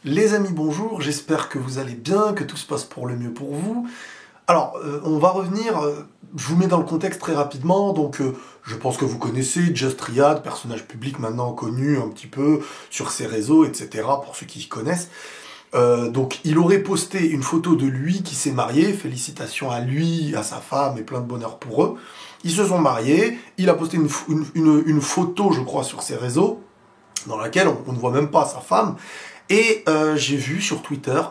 Les amis, bonjour, j'espère que vous allez bien, que tout se passe pour le mieux pour vous. Alors, on va revenir, je vous mets dans le contexte très rapidement, donc je pense que vous connaissez Just Riyad, personnage public maintenant connu un petit peu sur ses réseaux, etc., pour ceux qui connaissent. Donc il aurait posté une photo de lui qui s'est marié, félicitations à lui, à sa femme et plein de bonheur pour eux. Ils se sont mariés, il a posté une photo, je crois, sur ses réseaux, dans laquelle on ne voit même pas sa femme. Et j'ai vu sur Twitter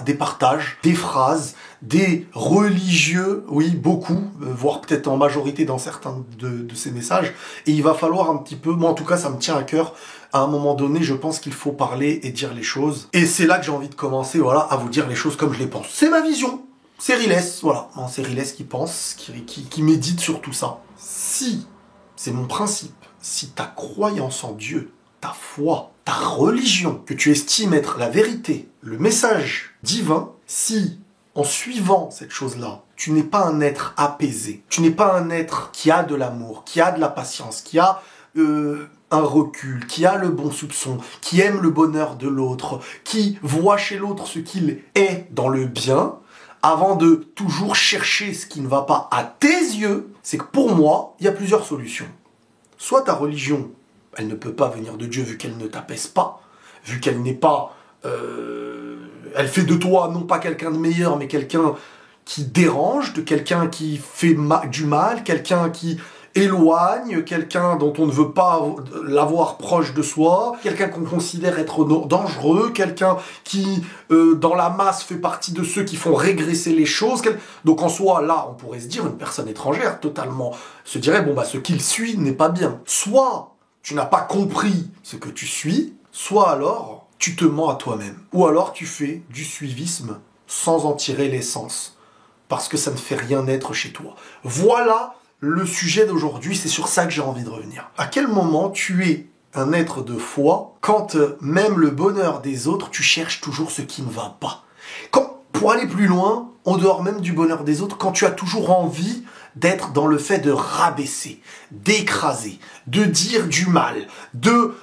des partages, des phrases, des religieux, oui, beaucoup, voire peut-être en majorité dans certains de ces messages. Et il va falloir un petit peu, moi en tout cas ça me tient à cœur, à un moment donné je pense qu'il faut parler et dire les choses. Et c'est là que j'ai envie de commencer, voilà, à vous dire les choses comme je les pense. C'est ma vision, c'est Riles, voilà, c'est Riles qui pense, qui médite sur tout ça. Si, c'est mon principe, si ta croyance en Dieu, ta foi, ta religion, que tu estimes être la vérité, le message divin, si, en suivant cette chose-là, tu n'es pas un être apaisé, tu n'es pas un être qui a de l'amour, qui a de la patience, qui a un recul, qui a le bon soupçon, qui aime le bonheur de l'autre, qui voit chez l'autre ce qu'il est dans le bien, avant de toujours chercher ce qui ne va pas à tes yeux, c'est que pour moi, il y a plusieurs solutions. Soit ta religion, elle ne peut pas venir de Dieu vu qu'elle ne t'apaise pas, vu qu'elle n'est pas... elle fait de toi non pas quelqu'un de meilleur, mais quelqu'un qui dérange, de quelqu'un qui fait du mal, quelqu'un qui éloigne, quelqu'un dont on ne veut pas l'avoir proche de soi, quelqu'un qu'on considère être dangereux, quelqu'un qui, dans la masse, fait partie de ceux qui font régresser les choses. Donc en soi, là, on pourrait se dire, une personne étrangère, totalement, se dirait, bon, bah, ce qu'il suit n'est pas bien. Soit tu n'as pas compris ce que tu suis, soit alors tu te mens à toi-même. Ou alors tu fais du suivisme sans en tirer l'essence, parce que ça ne fait rien être chez toi. Voilà le sujet d'aujourd'hui, c'est sur ça que j'ai envie de revenir. À quel moment tu es un être de foi quand même le bonheur des autres, tu cherches toujours ce qui ne va pas? Pour aller plus loin, en dehors même du bonheur des autres, quand tu as toujours envie d'être dans le fait de rabaisser, d'écraser, de dire du mal, de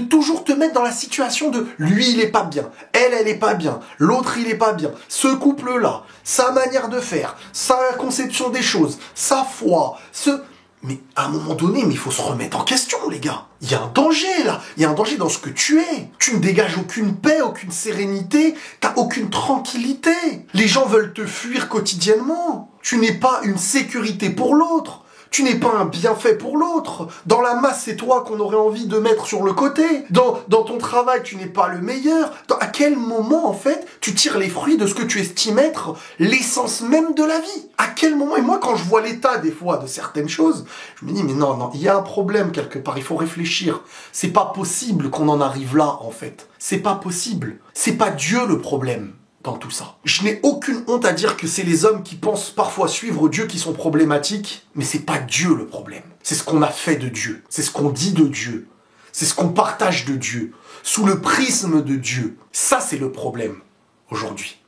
toujours te mettre dans la situation de lui il est pas bien, elle est pas bien, l'autre il est pas bien, ce couple là, sa manière de faire, sa conception des choses, sa foi, Mais à un moment donné, il faut se remettre en question, les gars. Il y a un danger, là. Il y a un danger dans ce que tu es. Tu ne dégages aucune paix, aucune sérénité. T'as aucune tranquillité. Les gens veulent te fuir quotidiennement. Tu n'es pas une sécurité pour l'autre. Tu n'es pas un bienfait pour l'autre. Dans la masse, c'est toi qu'on aurait envie de mettre sur le côté. Dans ton travail, tu n'es pas le meilleur. À quel moment, en fait, tu tires les fruits de ce que tu estimes être l'essence même de la vie? À quel moment? Et moi, quand je vois l'état, des fois, de certaines choses, je me dis, mais non, il y a un problème quelque part, il faut réfléchir. C'est pas possible qu'on en arrive là, en fait. C'est pas possible. C'est pas Dieu le problème dans tout ça. Je n'ai aucune honte à dire que c'est les hommes qui pensent parfois suivre Dieu qui sont problématiques, mais c'est pas Dieu le problème. C'est ce qu'on a fait de Dieu. C'est ce qu'on dit de Dieu. C'est ce qu'on partage de Dieu. Sous le prisme de Dieu. Ça, c'est le problème aujourd'hui.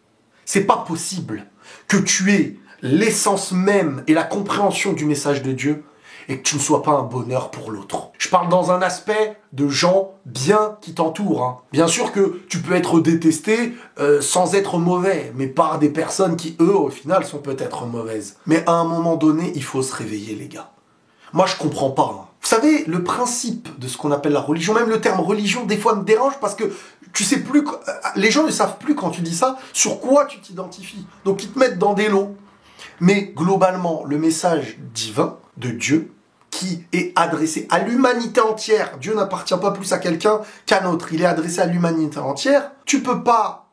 C'est pas possible que tu aies l'essence même et la compréhension du message de Dieu et que tu ne sois pas un bonheur pour l'autre. Je parle dans un aspect de gens bien qui t'entourent. Hein. Bien sûr que tu peux être détesté sans être mauvais, mais par des personnes qui, eux, au final, sont peut-être mauvaises. Mais à un moment donné, il faut se réveiller, les gars. Moi, je comprends pas. Hein. Vous savez, le principe de ce qu'on appelle la religion, même le terme religion, des fois me dérange parce que tu sais plus, les gens ne savent plus quand tu dis ça, sur quoi tu t'identifies. Donc, ils te mettent dans des lots. Mais globalement, le message divin de Dieu, qui est adressé à l'humanité entière. Dieu n'appartient pas plus à quelqu'un qu'à un autre. Il est adressé à l'humanité entière. Tu peux pas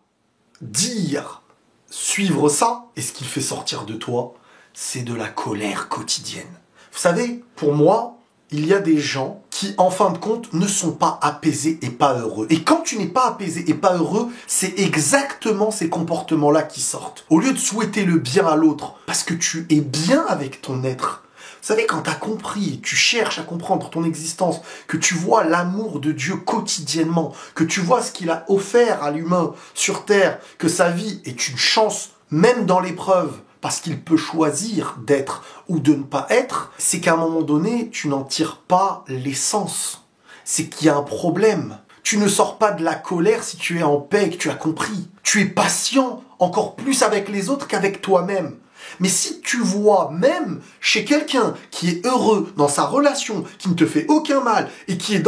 suivre ça, et ce qu'il fait sortir de toi, c'est de la colère quotidienne. Vous savez, pour moi, il y a des gens qui, en fin de compte, ne sont pas apaisés et pas heureux. Et quand tu n'es pas apaisé et pas heureux, c'est exactement ces comportements-là qui sortent. Au lieu de souhaiter le bien à l'autre, parce que tu es bien avec ton être, vous savez, quand tu as compris, tu cherches à comprendre ton existence, que tu vois l'amour de Dieu quotidiennement, que tu vois ce qu'il a offert à l'humain sur Terre, que sa vie est une chance, même dans l'épreuve, parce qu'il peut choisir d'être ou de ne pas être, c'est qu'à un moment donné, tu n'en tires pas l'essence. C'est qu'il y a un problème. Tu ne sors pas de la colère si tu es en paix et que tu as compris. Tu es patient encore plus avec les autres qu'avec toi-même. Mais si tu vois même chez quelqu'un qui est heureux dans sa relation, qui ne te fait aucun mal et qui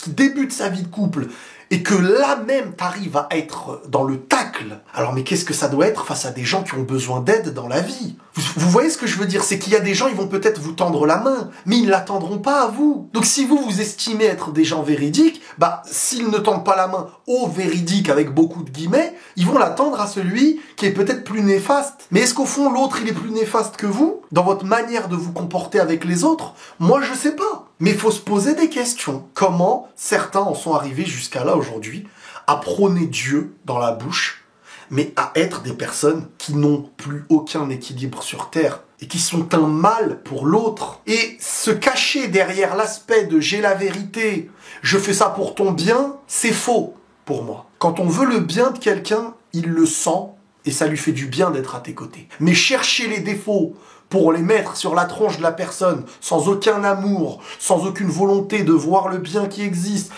débute sa vie de couple, et que là même t'arrives à être dans le tacle, alors mais qu'est-ce que ça doit être face à des gens qui ont besoin d'aide dans la vie? Vous voyez ce que je veux dire? C'est qu'il y a des gens, ils vont peut-être vous tendre la main, mais ils ne la tendront pas à vous. Donc si vous estimez être des gens véridiques, s'ils ne tendent pas la main au véridique avec beaucoup de guillemets, ils vont la tendre à celui qui est peut-être plus néfaste. Mais est-ce qu'au fond l'autre il est plus néfaste que vous dans votre manière de vous comporter avec les autres? Moi je sais pas. Mais il faut se poser des questions. Comment certains en sont arrivés jusqu'à là aujourd'hui, à prôner Dieu dans la bouche, mais à être des personnes qui n'ont plus aucun équilibre sur terre et qui sont un mal pour l'autre. Et se cacher derrière l'aspect de j'ai la vérité, je fais ça pour ton bien, c'est faux pour moi. Quand on veut le bien de quelqu'un, il le sent et ça lui fait du bien d'être à tes côtés. Mais chercher les défauts pour les mettre sur la tronche de la personne, sans aucun amour, sans aucune volonté de voir le bien qui existe,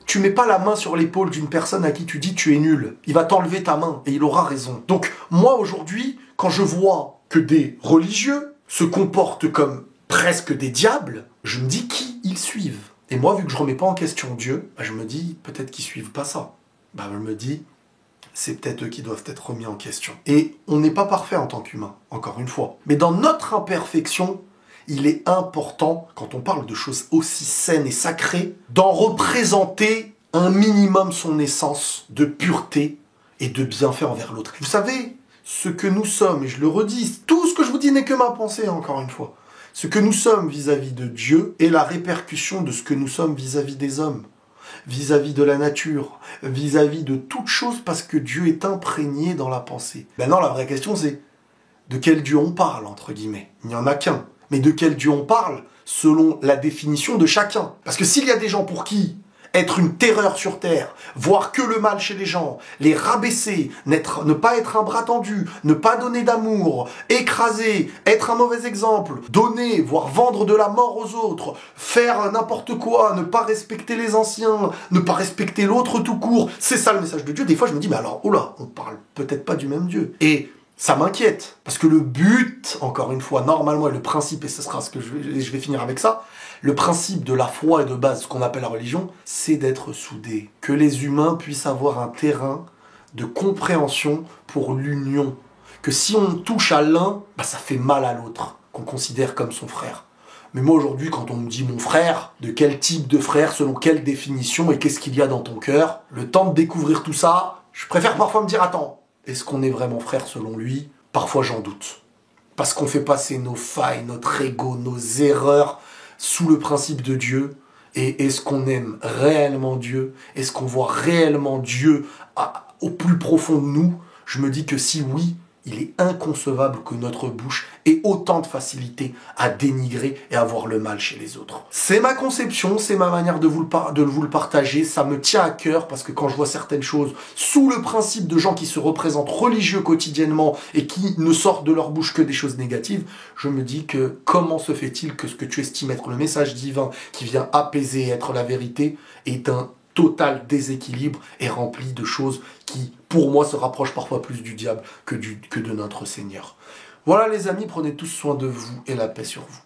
tu mets pas la main sur l'épaule d'une personne à qui tu dis tu es nul. Il va t'enlever ta main et il aura raison. Donc moi aujourd'hui, quand je vois que des religieux se comportent comme presque des diables, je me dis qui ils suivent. Et moi, vu que je remets pas en question Dieu, je me dis peut-être qu'ils suivent pas ça. Je me dis c'est peut-être eux qui doivent être remis en question. Et on n'est pas parfait en tant qu'humain, encore une fois. Mais dans notre imperfection, il est important, quand on parle de choses aussi saines et sacrées, d'en représenter un minimum son essence de pureté et de bienfait envers l'autre. Vous savez, ce que nous sommes, et je le redis, tout ce que je vous dis n'est que ma pensée, encore une fois. Ce que nous sommes vis-à-vis de Dieu est la répercussion de ce que nous sommes vis-à-vis des hommes, vis-à-vis de la nature, vis-à-vis de toute chose, parce que Dieu est imprégné dans la pensée. Maintenant, la vraie question, c'est de quel Dieu on parle, entre guillemets. Il n'y en a qu'un. Mais de quel Dieu on parle, selon la définition de chacun. Parce que s'il y a des gens pour qui être une terreur sur terre, voir que le mal chez les gens, les rabaisser, ne pas être un bras tendu, ne pas donner d'amour, écraser, être un mauvais exemple, donner, voire vendre de la mort aux autres, faire n'importe quoi, ne pas respecter les anciens, ne pas respecter l'autre tout court, c'est ça le message de Dieu. Des fois je me dis, mais alors, oh là, on parle peut-être pas du même Dieu. Et ça m'inquiète, parce que le but, encore une fois, normalement, et le principe, et ce sera ce que je vais finir avec ça, le principe de la foi et de base, ce qu'on appelle la religion, c'est d'être soudés. Que les humains puissent avoir un terrain de compréhension pour l'union. Que si on touche à l'un, ça fait mal à l'autre, qu'on considère comme son frère. Mais moi aujourd'hui, quand on me dit mon frère, de quel type de frère, selon quelle définition, et qu'est-ce qu'il y a dans ton cœur, le temps de découvrir tout ça, je préfère parfois me dire, attends, est-ce qu'on est vraiment frère selon lui? Parfois j'en doute. Parce qu'on fait passer nos failles, notre ego, nos erreurs sous le principe de Dieu. Et est-ce qu'on aime réellement Dieu? Est-ce qu'on voit réellement Dieu au plus profond de nous? Je me dis que si oui, il est inconcevable que notre bouche ait autant de facilité à dénigrer et à voir le mal chez les autres. C'est ma conception, c'est ma manière de vous le partager, ça me tient à cœur parce que quand je vois certaines choses sous le principe de gens qui se représentent religieux quotidiennement et qui ne sortent de leur bouche que des choses négatives, je me dis que comment se fait-il que ce que tu estimes être le message divin qui vient apaiser et être la vérité est un total déséquilibre et rempli de choses qui, pour moi, se rapprochent parfois plus du diable que de notre Seigneur. Voilà les amis, prenez tous soin de vous et la paix sur vous.